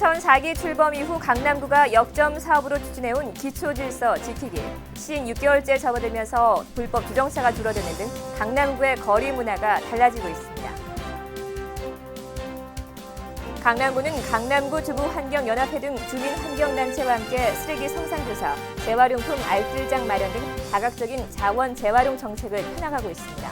인천 4기 출범 이후 강남구가 역점 사업으로 추진해온 기초질서 지키기. 시행 6개월째 접어들면서 불법 주정차가 줄어드는 등 강남구의 거리 문화가 달라지고 있습니다. 강남구는 강남구 주부환경연합회 등 주민환경단체와 함께 쓰레기 성상조사, 재활용품 알뜰장 마련 등 다각적인 자원 재활용 정책을 펴나가고 있습니다.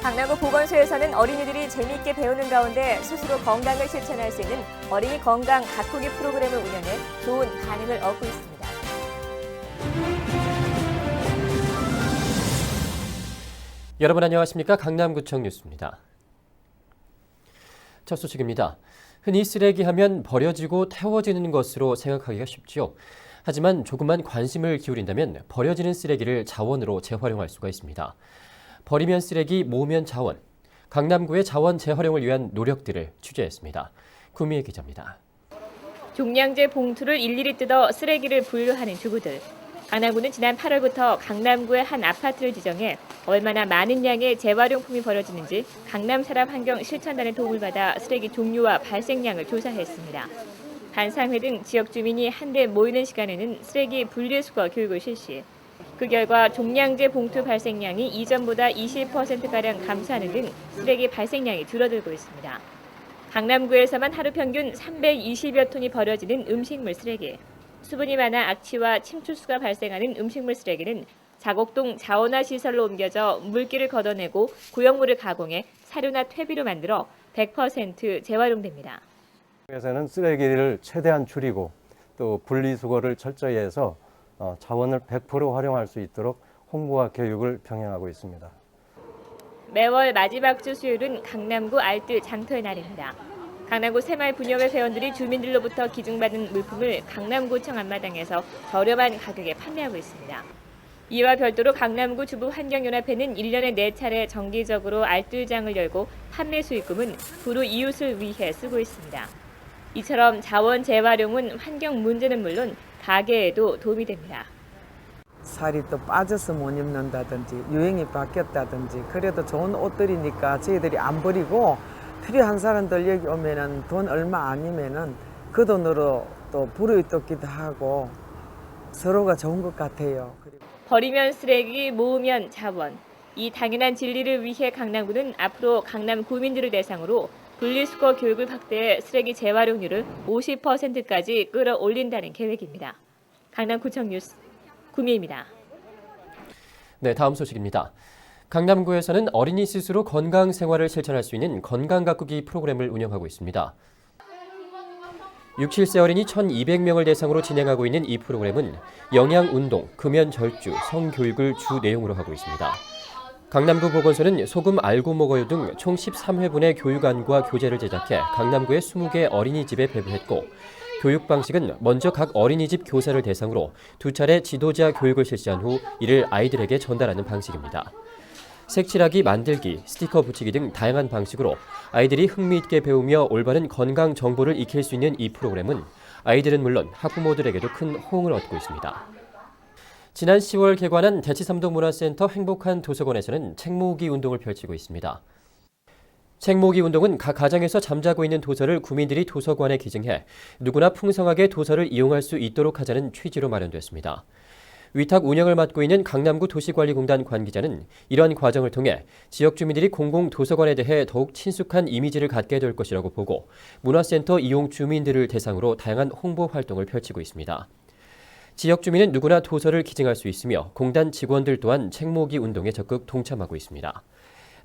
강남구 보건소에서는 어린이들이 재미있게 배우는 가운데 스스로 건강을 실천할 수 있는 어린이 건강 가꾸기 프로그램을 운영해 좋은 반응을 얻고 있습니다. 여러분 안녕하십니까? 강남구청 뉴스입니다. 첫 소식입니다. 흔히 쓰레기 하면 버려지고 태워지는 것으로 생각하기가 쉽죠. 하지만 조금만 관심을 기울인다면 버려지는 쓰레기를 자원으로 재활용할 수가 있습니다. 버리면 쓰레기, 모으면 자원. 강남구의 자원 재활용을 위한 노력들을 취재했습니다. 구미애 기자입니다. 종량제 봉투를 일일이 뜯어 쓰레기를 분류하는 주부들. 강남구는 지난 8월부터 강남구의 한 아파트를 지정해 얼마나 많은 양의 재활용품이 버려지는지 강남산업환경실천단의 도움을 받아 쓰레기 종류와 발생량을 조사했습니다. 반상회 등 지역 주민이 한데 모이는 시간에는 쓰레기 분리수거 교육을 실시. 그 결과 종량제 봉투 발생량이 이전보다 20%가량 감소하는 등 쓰레기 발생량이 줄어들고 있습니다. 강남구에서만 하루 평균 320여 톤이 버려지는 음식물 쓰레기. 수분이 많아 악취와 침출수가 발생하는 음식물 쓰레기는 자곡동 자원화 시설로 옮겨져 물기를 걷어내고 구역물을 가공해 사료나 퇴비로 만들어 100% 재활용됩니다. 에서는 쓰레기를 최대한 줄이고 또 분리수거를 철저히 해서 자원을 100% 활용할 수 있도록 홍보와 교육을 병행하고 있습니다. 매월 마지막 주 수요일은 강남구 알뜰 장터의 날입니다. 강남구 새마을 분여회 회원들이 주민들로부터 기증받은 물품을 강남구청 앞마당에서 저렴한 가격에 판매하고 있습니다. 이와 별도로 강남구 주부환경연합회는 1년에 4차례 정기적으로 알뜰장을 열고 판매 수익금은 구로 이웃을 위해 쓰고 있습니다. 이처럼 자원 재활용은 환경 문제는 물론 가게에도 도움이 됩니다. 살이 또 빠져서 못 입는다든지 유행이 바뀌었다든지 그래도 좋은 옷들이니까 저희들이 안 버리고 필요한 사람들 여기 오면은 돈 얼마 아니면은 그 돈으로 또 불을 뜯기도 하고 서로가 좋은 것 같아요. 버리면 쓰레기, 모으면 자원. 이 당연한 진리를 위해 강남구는 앞으로 강남 구민들을 대상으로 분리수거 교육을 확대해 쓰레기 재활용률을 50%까지 끌어올린다는 계획입니다. 강남구청 뉴스 구미입니다. 네, 다음 소식입니다. 강남구에서는 어린이 스스로 건강 생활을 실천할 수 있는 건강 가꾸기 프로그램을 운영하고 있습니다. 6, 7세 어린이 1,200명을 대상으로 진행하고 있는 이 프로그램은 영양 운동, 금연 절주, 성교육을 주 내용으로 하고 있습니다. 강남구 보건소는 소금 알고 먹어요 등 총 13회분의 교육안과 교재를 제작해 강남구의 20개 어린이집에 배부했고 교육 방식은 먼저 각 어린이집 교사를 대상으로 2차례 지도자 교육을 실시한 후 이를 아이들에게 전달하는 방식입니다. 색칠하기, 만들기, 스티커 붙이기 등 다양한 방식으로 아이들이 흥미있게 배우며 올바른 건강 정보를 익힐 수 있는 이 프로그램은 아이들은 물론 학부모들에게도 큰 호응을 얻고 있습니다. 지난 10월 개관한 대치삼동문화센터 행복한 도서관에서는 책 모으기 운동을 펼치고 있습니다. 책 모으기 운동은 각 가정에서 잠자고 있는 도서를 구민들이 도서관에 기증해 누구나 풍성하게 도서를 이용할 수 있도록 하자는 취지로 마련됐습니다. 위탁 운영을 맡고 있는 강남구 도시관리공단 관계자는 이런 과정을 통해 지역 주민들이 공공도서관에 대해 더욱 친숙한 이미지를 갖게 될 것이라고 보고 문화센터 이용 주민들을 대상으로 다양한 홍보 활동을 펼치고 있습니다. 지역 주민은 누구나 도서를 기증할 수 있으며 공단 직원들 또한 책 모으기 운동에 적극 동참하고 있습니다.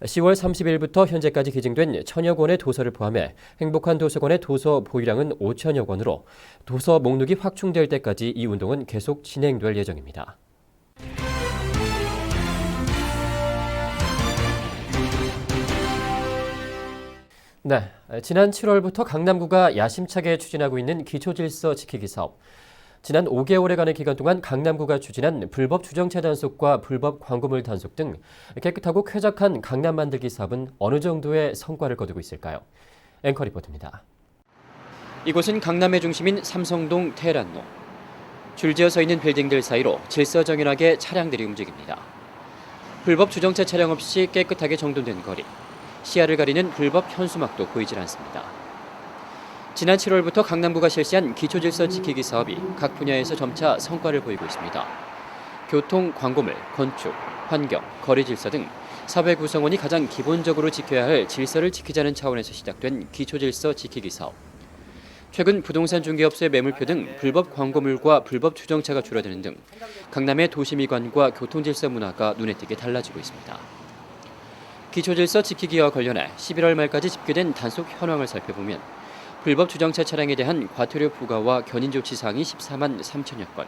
10월 30일부터 현재까지 기증된 1,000여 권의 도서를 포함해 행복한 도서관의 도서 보유량은 5천여 권으로 도서 목록이 확충될 때까지 이 운동은 계속 진행될 예정입니다. 네, 지난 7월부터 강남구가 야심차게 추진하고 있는 기초질서 지키기 사업. 지난 5개월여간의 기간 동안 강남구가 추진한 불법 주정차 단속과 불법 광고물 단속 등 깨끗하고 쾌적한 강남 만들기 사업은 어느 정도의 성과를 거두고 있을까요? 앵커 리포트입니다. 이곳은 강남의 중심인 삼성동 테헤란로. 줄지어 서 있는 빌딩들 사이로 질서정연하게 차량들이 움직입니다. 불법 주정차 차량 없이 깨끗하게 정돈된 거리. 시야를 가리는 불법 현수막도 보이질 않습니다. 지난 7월부터 강남구가 실시한 기초질서 지키기 사업이 각 분야에서 점차 성과를 보이고 있습니다. 교통, 광고물, 건축, 환경, 거리 질서 등 사회 구성원이 가장 기본적으로 지켜야 할 질서를 지키자는 차원에서 시작된 기초질서 지키기 사업. 최근 부동산 중개업소의 매물표 등 불법 광고물과 불법 주정차가 줄어드는 등 강남의 도시미관과 교통질서 문화가 눈에 띄게 달라지고 있습니다. 기초질서 지키기와 관련해 11월 말까지 집계된 단속 현황을 살펴보면 불법 주정차 차량에 대한 과태료 부과와 견인 조치 사항이 14만 3천여 건,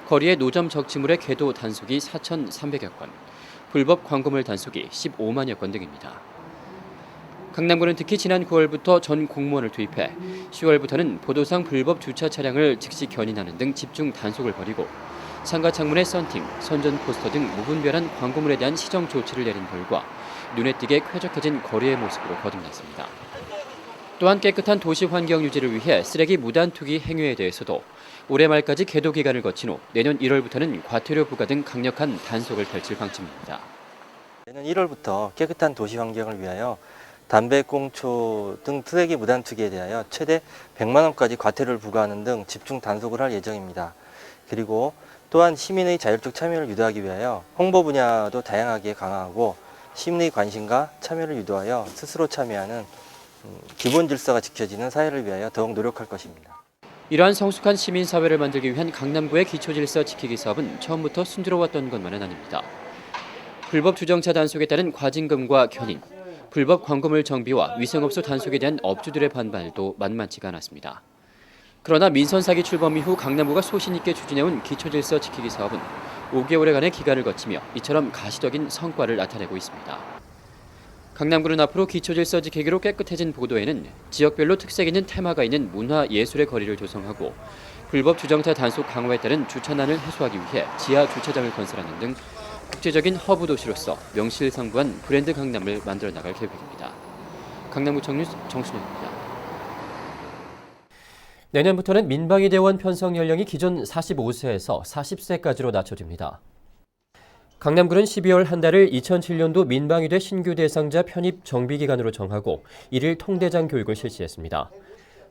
거리의 노점 적치물의 계도 단속이 4,300여 건, 불법 광고물 단속이 15만여 건 등입니다. 강남구는 특히 지난 9월부터 전 공무원을 투입해 10월부터는 보도상 불법 주차 차량을 즉시 견인하는 등 집중 단속을 벌이고 상가 창문의 썬팅, 선전 포스터 등 무분별한 광고물에 대한 시정 조치를 내린 결과 눈에 띄게 쾌적해진 거리의 모습으로 거듭났습니다. 또한 깨끗한 도시 환경 유지를 위해 쓰레기 무단 투기 행위에 대해서도 올해 말까지 계도 기간을 거친 후 내년 1월부터는 과태료 부과 등 강력한 단속을 펼칠 방침입니다. 내년 1월부터 깨끗한 도시 환경을 위하여 담배, 꽁초 등 쓰레기 무단 투기에 대하여 최대 100만 원까지 과태료를 부과하는 등 집중 단속을 할 예정입니다. 그리고 또한 시민의 자율적 참여를 유도하기 위하여 홍보 분야도 다양하게 강화하고 시민의 관심과 참여를 유도하여 스스로 참여하는 기본 질서가 지켜지는 사회를 위하여 더욱 노력할 것입니다. 이러한 성숙한 시민사회를 만들기 위한 강남구의 기초질서 지키기 사업은 처음부터 순조로웠던 것만은 아닙니다. 불법 주정차 단속에 따른 과징금과 견인, 불법 광고물 정비와 위생업소 단속에 대한 업주들의 반발도 만만치가 않았습니다. 그러나 민선사기 출범 이후 강남구가 소신 있게 추진해온 기초질서 지키기 사업은 5개월여간의 기간을 거치며 이처럼 가시적인 성과를 나타내고 있습니다. 강남구는 앞으로 기초질서 지키기로 깨끗해진 보도에는 지역별로 특색 있는 테마가 있는 문화예술의 거리를 조성하고 불법 주정차 단속 강화에 따른 주차난을 해소하기 위해 지하 주차장을 건설하는 등 국제적인 허브 도시로서 명실상부한 브랜드 강남을 만들어 나갈 계획입니다. 강남구청 뉴스 정순영입니다. 내년부터는 민방위 대원 편성 연령이 기존 45세에서 40세까지로 낮춰집니다. 강남구는 12월 한 달을 2007년도 민방위대 신규 대상자 편입 정비기간으로 정하고 이를 통대장 교육을 실시했습니다.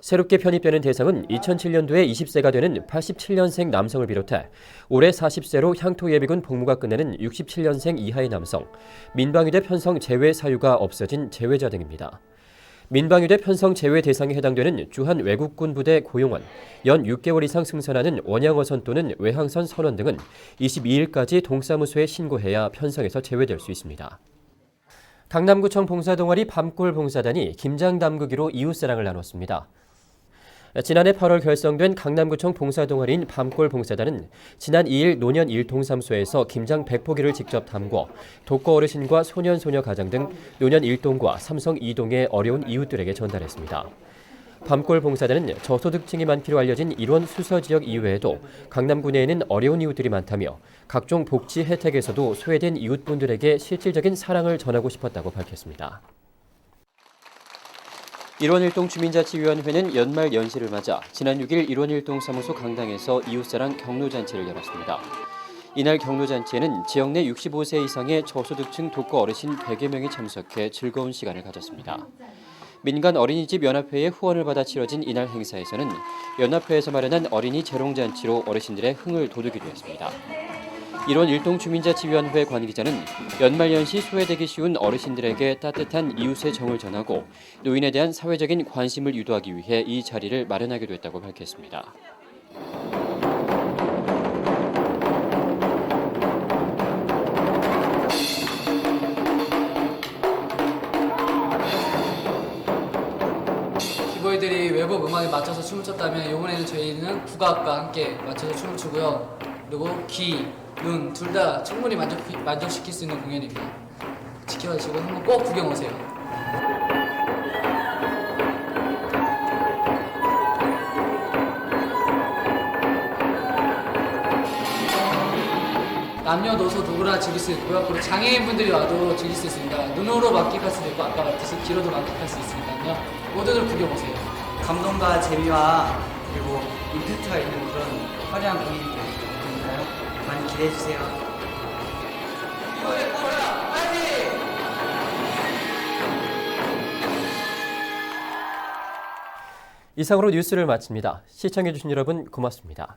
새롭게 편입되는 대상은 2007년도에 20세가 되는 87년생 남성을 비롯해 올해 40세로 향토예비군 복무가 끝내는 67년생 이하의 남성, 민방위대 편성 제외 사유가 없어진 제외자 등입니다. 민방위대 편성 제외 대상에 해당되는 주한 외국군 부대 고용원, 연 6개월 이상 승선하는 원양어선 또는 외항선 선원 등은 22일까지 동사무소에 신고해야 편성에서 제외될 수 있습니다. 강남구청 봉사동아리 밤골 봉사단이 김장 담그기로 이웃사랑을 나눴습니다. 지난해 8월 결성된 강남구청 봉사동아리인 밤골 봉사단은 지난 2일 노년 1동사무소에서 김장 100포기를 직접 담궈 독거 어르신과 소년 소녀 가장 등 노년 1동과 삼성 2동의 어려운 이웃들에게 전달했습니다. 밤골 봉사단은 저소득층이 많기로 알려진 일원 수서지역 이외에도 강남구 내에는 어려운 이웃들이 많다며 각종 복지 혜택에서도 소외된 이웃분들에게 실질적인 사랑을 전하고 싶었다고 밝혔습니다. 일원일동 주민자치위원회는 연말 연시를 맞아 지난 6일 일원일동 사무소 강당에서 이웃사랑 경로잔치를 열었습니다. 이날 경로잔치에는 지역 내 65세 이상의 저소득층 독거 어르신 100여 명이 참석해 즐거운 시간을 가졌습니다. 민간 어린이집 연합회의 후원을 받아 치러진 이날 행사에서는 연합회에서 마련한 어린이 재롱잔치로 어르신들의 흥을 돋우기도 했습니다. 일원 일동 주민자치위원회 관계자는 연말연시 소외되기 쉬운 어르신들에게 따뜻한 이웃의 정을 전하고 노인에 대한 사회적인 관심을 유도하기 위해 이 자리를 마련하게 됐다고 밝혔습니다. 기보이들이 외국 음악에 맞춰서 춤을 췄다면 이번에는 저희는 국악과 함께 맞춰서 춤을 추고요. 그리고 귀, 눈 둘 다 충분히 만족시킬 수 있는 공연입니다. 지켜주시고 한번 꼭 구경 오세요. 남녀노소 누구나 즐길 수 있고요. 그리고 장애인분들이 와도 즐길 수 있습니다. 눈으로 만끽할 수도 있고 아까 말했듯이 귀로도 만끽할 수 있으니까요. 모두들 구경 오세요. 감동과 재미와 그리고 임팩트가 있는 그런 화려한 공연이 될 거니까요. 많이 기대해 주세요. 이상으로 뉴스를 마칩니다. 시청해주신 여러분 고맙습니다.